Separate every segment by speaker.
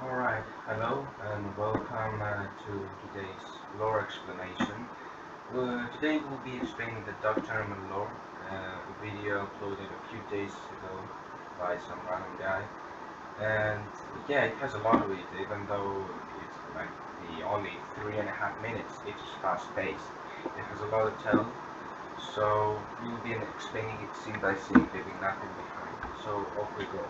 Speaker 1: Alright, hello and welcome to today's lore explanation. Today we'll be explaining the Dark Tournament lore, a video uploaded a few days ago by some random guy. And yeah, it has a lot of it, even though it's like the only 3.5 minutes, it's fast paced. It has a lot to tell, so we'll be explaining it scene by scene, leaving nothing behind. So off we go.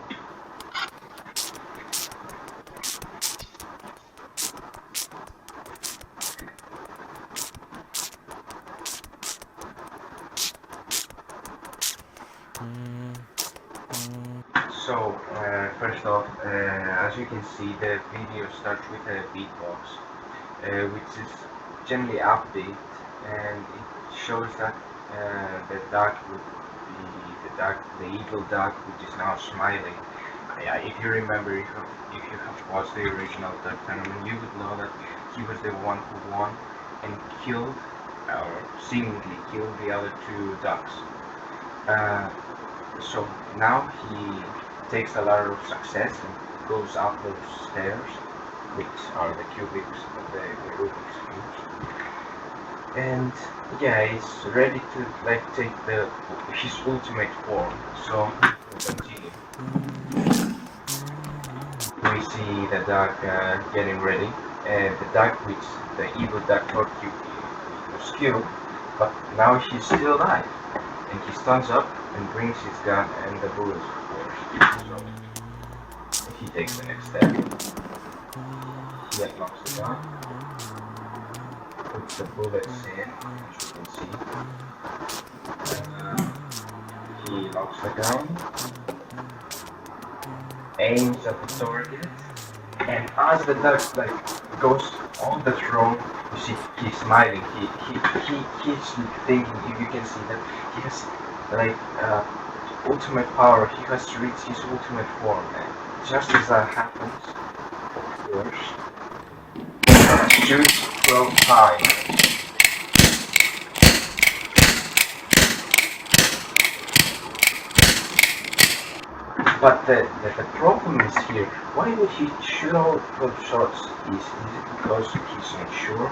Speaker 1: First off, as you can see, the video starts with a beatbox, which is generally upbeat, and it shows that the duck would be the evil duck, which is now smiling. If you remember, if you have watched the original Duck Tournament, you would know that he was the one who won and killed, or seemingly killed, the other two ducks. Uh, so now he takes a lot of success and goes up those stairs, which are the cubics of the Rubik's cubes, and yeah, he's ready to like take his ultimate form. So we continue. We see the duck getting ready, and the duck, which the evil duck thought he was killed, but now he's still alive, and he stands up and brings his gun and the bullets, of course. So he takes the next step. He unlocks the gun, puts the bullets in, as you can see. He locks the gun, aims at the target, and as the duck like goes on the throne, you see he's smiling. He's thinking. If you can see that he has like ultimate power. He has reached his ultimate form, and just as that happens, of course, shoots from high. But the problem is here. Why would he shoot all those shots? Is it because he's unsure,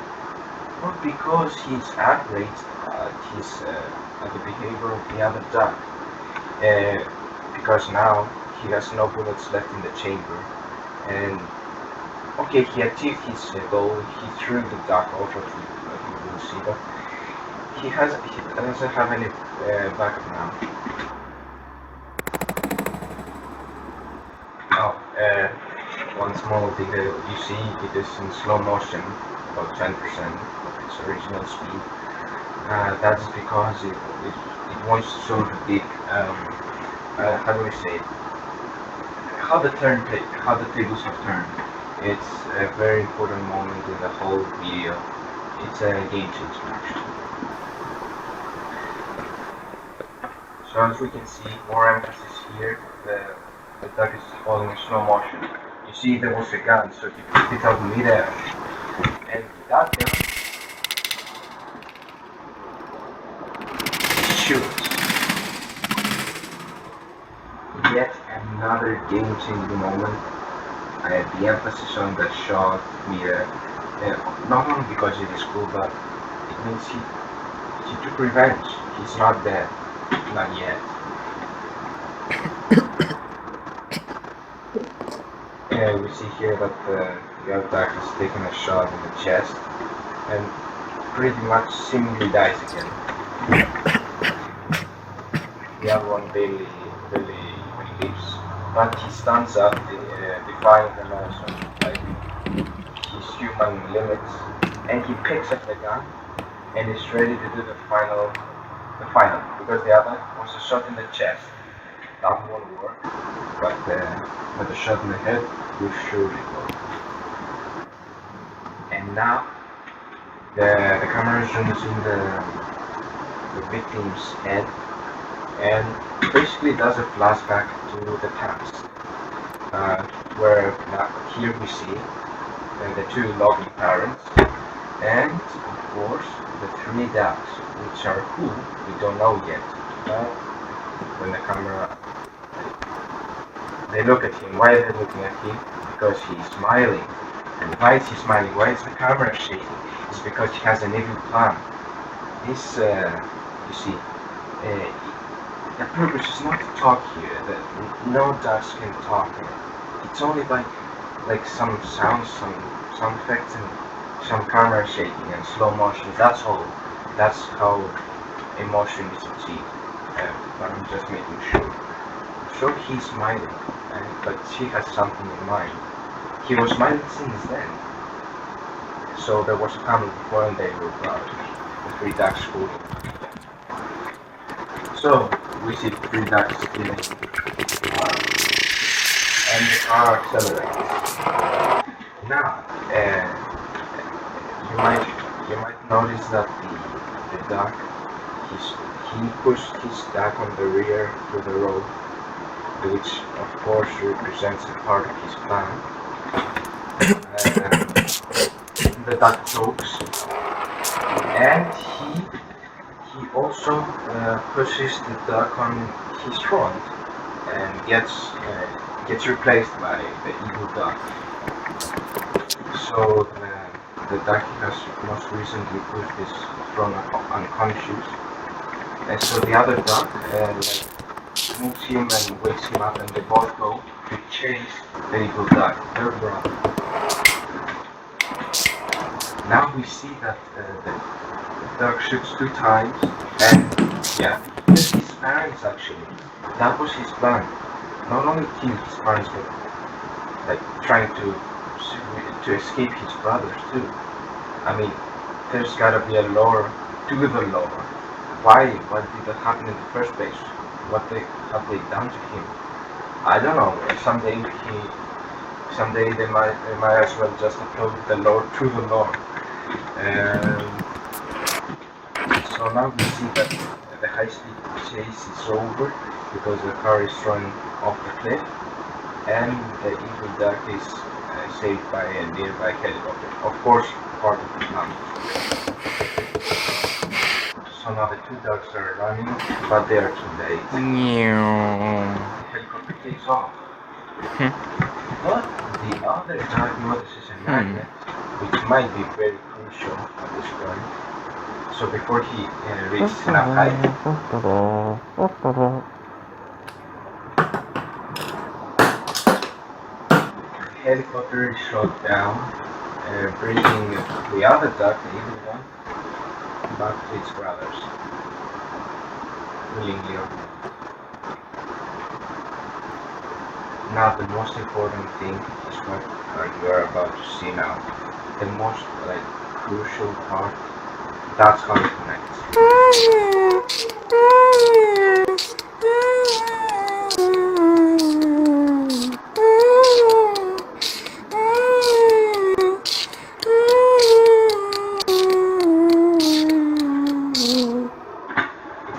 Speaker 1: or because he's outraged at the behavior of the other duck? Because now he has no bullets left in the chamber, and okay, he achieved his goal. He threw the duck off of you will see, but he doesn't have any backup now. Oh, one small detail, you see it is in slow motion, about 10% of its original speed. That's because it wants to show the big, how do we say it, how the tables have turned. It's a very important moment in the whole video. It's a game changer actually. So as we can see, more emphasis here, the duck is falling in slow motion. You see there was a gun, so he picked it up midair. And that gun shoots. Yet another game-changing moment. The emphasis on the shot midair. Not only because it is cool, but it means he took revenge. He's not dead. Not yet. We see here that the other duck is taking a shot in the chest and pretty much seemingly dies again. The other one barely even lives, but he stands up, defying them also, like his human limits, and he picks up the gun and is ready to do the final, because the other was a shot in the chest. That won't work, but with a shot in the head will surely work. And now the camera zooms in the victim's head and basically does a flashback to the past, where here we see the two loving parents and of course the three ducks, which are who we don't know yet. When the camera, they look at him. Why are they looking at him? because he's smiling. And why is he smiling? Why is the camera shaking? It's because he has an evil plan. This, you see, the purpose is not to talk here. No ducks can talk. It's only by like some sounds, some effects, and some camera shaking and slow motion. That's all. That's how emotion is achieved. But I'm just making sure. So he's smiling, but she has something in mind. He was smiling since then. So there was a family before, and they were brothers. The three ducks schooling. So we see the three ducks spinning, and the car accelerates. Now, you might notice that the duck, he pushed his duck on the rear to the road, which of course represents a part of his plan. The duck chokes, and he also pushes the duck on his front and gets replaced by the evil duck. So the duck has most recently pushed his front unconscious, and so the other duck moves him and wakes him up, and they both go to chase the evil duck, their brother. Now we see that the duck shoots 2 times, and yeah, kills his parents actually. That was his plan. Not only kill his parents, but like trying to escape his brothers too. I mean, there's gotta be a lore to the lore. Why did that happen in the first place? What have they done to him? I don't know. Someday they might as well just upload the lore to the lore. So now we see that the high-speed chase is over because the car is thrown off the cliff, and the evil duck is saved by a nearby helicopter. Of course, part of the plan. So now the 2 ducks are running, but they are too late. The helicopter takes off. But the other duck notices a magnet, which might be very crucial at this point. So before he reaches enough height, the helicopter is shot down, bringing the other duck, the evil one, back to its brothers, willingly or not. Now the most important thing is what you are about to see now. The most crucial part. That's how it connects.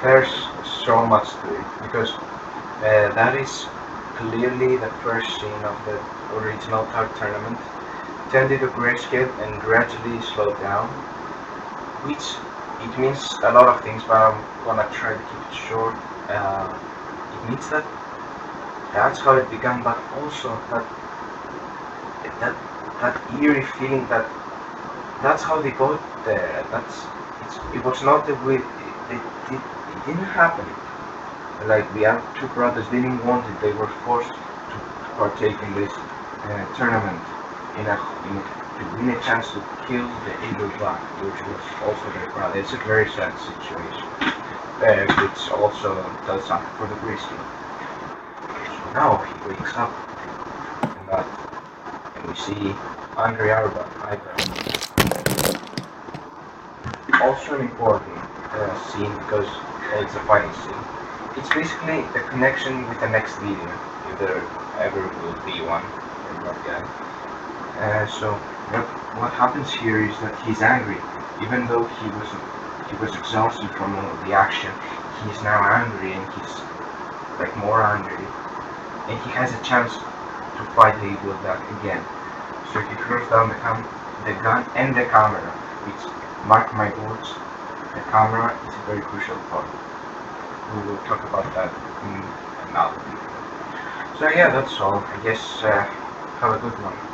Speaker 1: There's so much to it because that is clearly the first scene of the original Tug Tournament, turned into grayscale and gradually slowed down, which it means a lot of things, but I'm gonna try to keep it short. It means that that's how it began, but also that eerie feeling that's how they got there. It was not the way it didn't happen. Like the other 2 brothers didn't want it; they were forced to partake in this tournament to win a chance to kill the evil duck, which was also their brother. It's a very sad situation, which also does something for the grayscale. So now he wakes up, and we see Andre Iber. Also an important scene because it's a funny scene. It's basically the connection with the next video, if there ever will be one. So what happens here is that he's angry, even though he was exhausted from all the action. He's now angry, and he's more angry, and he has a chance to fight the evil duck again. So he throws down the gun and the camera, which, mark my words, the camera is a very crucial part. We will talk about that in another video. So yeah, that's all. I guess Have a good one.